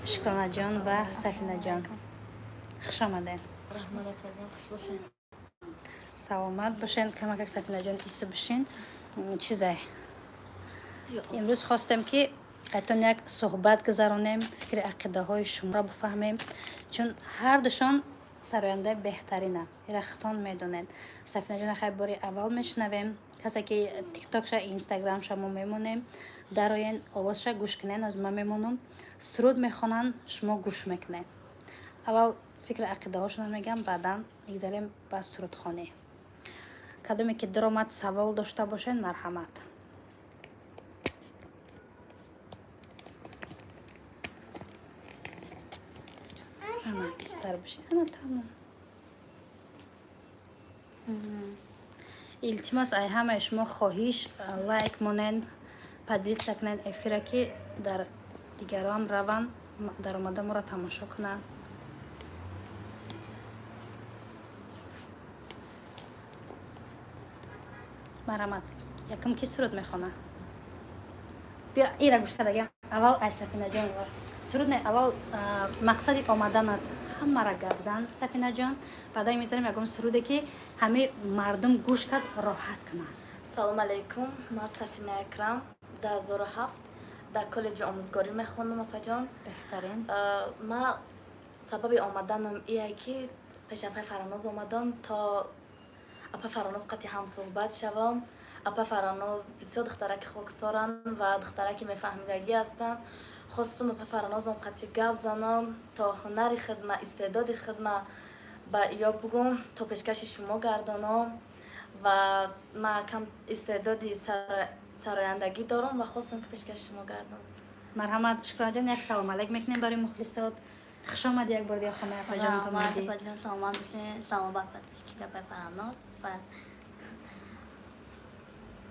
شکرانه جان و سفینه جان خوش آمدین. رحمت افزون خوش باشین. سلامت باشین. کمک سفینه جان ایسته باشین. چیزه امروز خواستم که قطعا یک صحبت گذرانیم، فکر عقیده های شما را بفهمیم، چون هر دوشان سراینده بهترینه. رختان میدونین. سفینه جان خیلی باری اول میشنویم، کسی که تیک تاک شا اینستاگرام شا ما میمونیم در آین آواز شا گوش کنین، از ما میمونم سرود میخونن شما گوش میکنین. اول فکر عقیده هاشون میگم، بعدا میگذاریم با سرود خانی. کدومی که درآمد سوال داشته باشین مرحمت. انا بیستر بشه. انا تمام. التماس ای همه شما خواهش لایک مونن، پدید سکنن افیره که در دیگران روان در آمده ما را تماشا کنن. مرحمت. یکم کی سرود میخونه؟ بیا ایرا گوش کردگم. اول ای سفینه جان سرود نه، اول مقصد آمدنت همه را گپ زن سفینه جان، بعد میذاریم یکم سروده که همه مردم گوش کرد راحت کنن. سلام علیکم، من سفینه اکرم 2007 در کالج آموزگاری میخونم. افا جان بهترین. من سبب آمدنم ایه که پیش اپا فراناز آمدم تا اپا فراناز قطعی هم صحبت شوم. اپا فراناز بسیار دخترک خاکسارن و دخترک میفهمیدگی هستن. خواستم اپا فراناز قطعی گپ زنم تا هنر خدمت، استعداد خدمت با یا بگم تا پیشکش شما گردانم و من کم استعدادی سرایندگی دارم و خواستم که پیشکش شما گردانم. مرحمت. شکران جان. یک سلام علیک میکنیم برای مخلصات. خوش آمدی یک بار دیگه خانه افا جان تو میدی. سلام بشه، سلام بر پیشکش فراناز.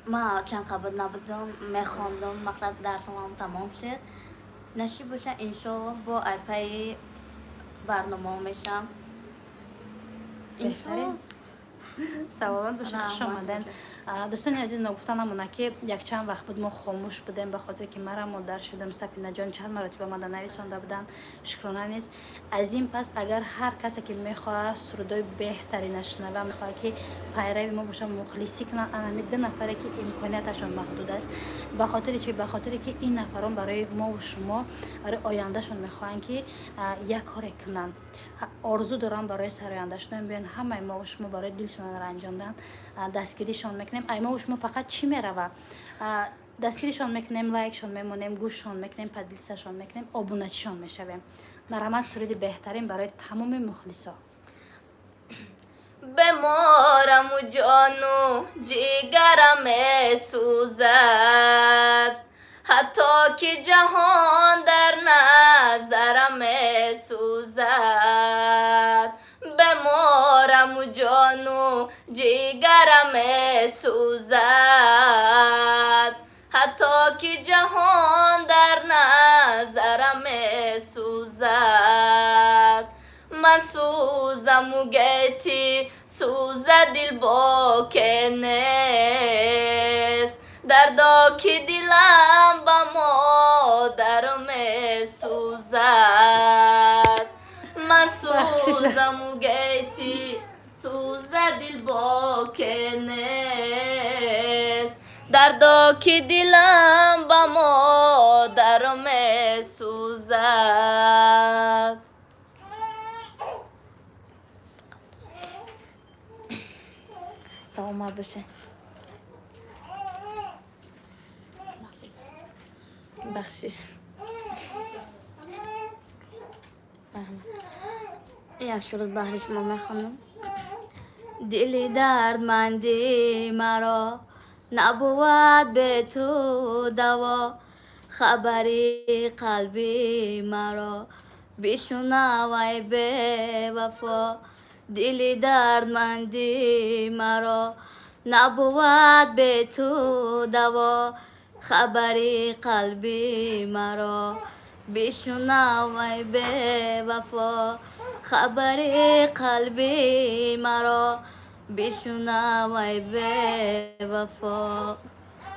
ما چند قبل نبودم میخواندم، مقصد درسم هم تمام شد. نشیب باشه انشالله با ایپای برنامه میشم انشالله. سلامت باشین. خوش آمدین. دوستان عزیز، نگفتن همونه که یک چند وقت بود ما خاموش بودیم به خاطر که مرا مادر شدم. سفینه جان چند مرتبه من نویسنده بودن، شکرانه نیست. از این پس اگر هر کسی که میخواد سرودای بهتری نشنوه، میخواد که پیروی ما باشه، مخلصی کنن، اما دو نفره که امکانیتشون محدود است، به خاطر چی؟ به خاطر که این نفران برای ما و شما برای آیندهشون میخوان که یک کاری کنن، آرزو دارن برای سرایندهشون بیان. همه ما و شما برای دلشون را انجام دادن، دستگیریشان میکنیم. ای ما و شما فقط چی میروه؟ دستگیریشان میکنیم، لایکشان میمونیم، گوششان میکنیم، پدیلسشان میکنیم، آبونچیشان میشویم. مرحمت. سرود بهترین برای تمام مخلصا. بمارم و جانو جگرم سوزد، حتی که جهان در نظرم سوزد. بمارم و جانو جگرم سوزد، حتی که جهان در نظرم سوزد. من سوزم و گیتی سوزد دل با که نیست، دردا که دلم با مادرم سوزد. من سوزم و گیتی سوزد دل با که نیست، دردا که دلم با مادرم سوزد. سلامت باشه. بخشش یک شروع بهر شما میخوانم. دل دردمندی مرا نبود به تو دوا، خبری قلبی مرا بشنوی به وفا. دل دردمندی مرا نبود به تو دوا، خبری قلبی مرا بشنوی به وفا. خبری قلبی مرا بشنوی به وفا.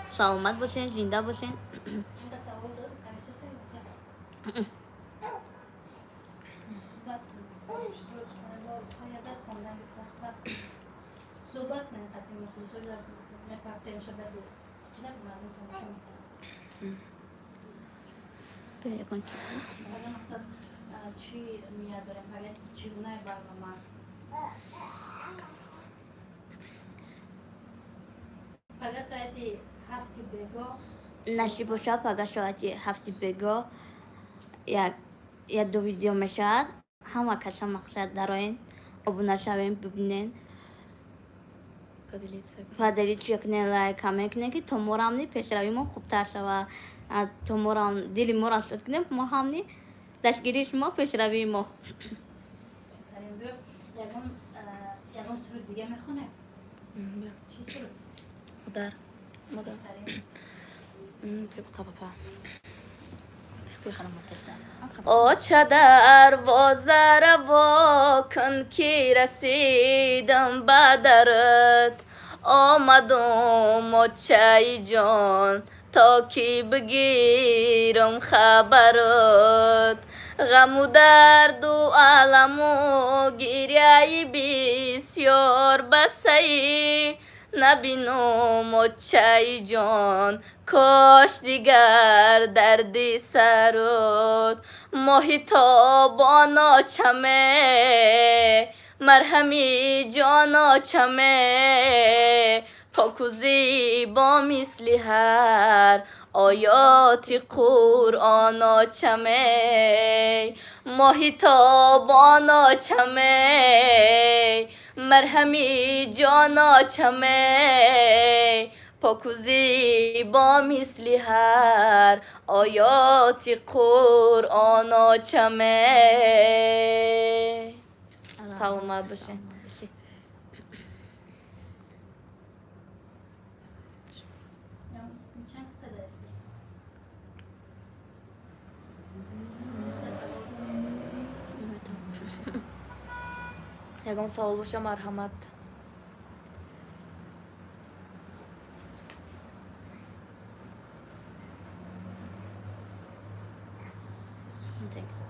سلامت باشین، زنده باشین. صحبت کنیم قطعی مخلص رو میپرتیم شده بود چی نبود مردم تماشا میکنم حالا مقصد چی نیت داریم حالا چگونه برنامه پگه ساعتی هفتی بگاه نشی باشه پگه ساعتی هفتی بگاه یک دو ویدیو میشد همه کسا مقصد دارین ابونه شوین ببینین پدری چکنه لایک همه کنه که تو مورامنی پیشروی ما خوبتر شوه تو مورام دیلی مورا شد کنیم ما همنی دستگیریش ما پیشروی ما یکم سرود دیگه میخونه چی سرود؟ مادر آچه دروازه روا کن که رسیدم به درت آمدم آچه جان تا که بگیرم خبرت غم و درد و علم و گریه بسیار بسی نبینم آچه جان کاش دیگر دردی سرت ماهی تابان آچمه مرهمی جان آچمه پاک و زیبا مثل هر آیات قرآن آچمه ماهی تابان آچمه مرهمی جان آچمه پاک و زیبا مثل هر آیات قرآن آچمه سلامت باشین چند صدا یکم سوال باشه مرحمت Thank you.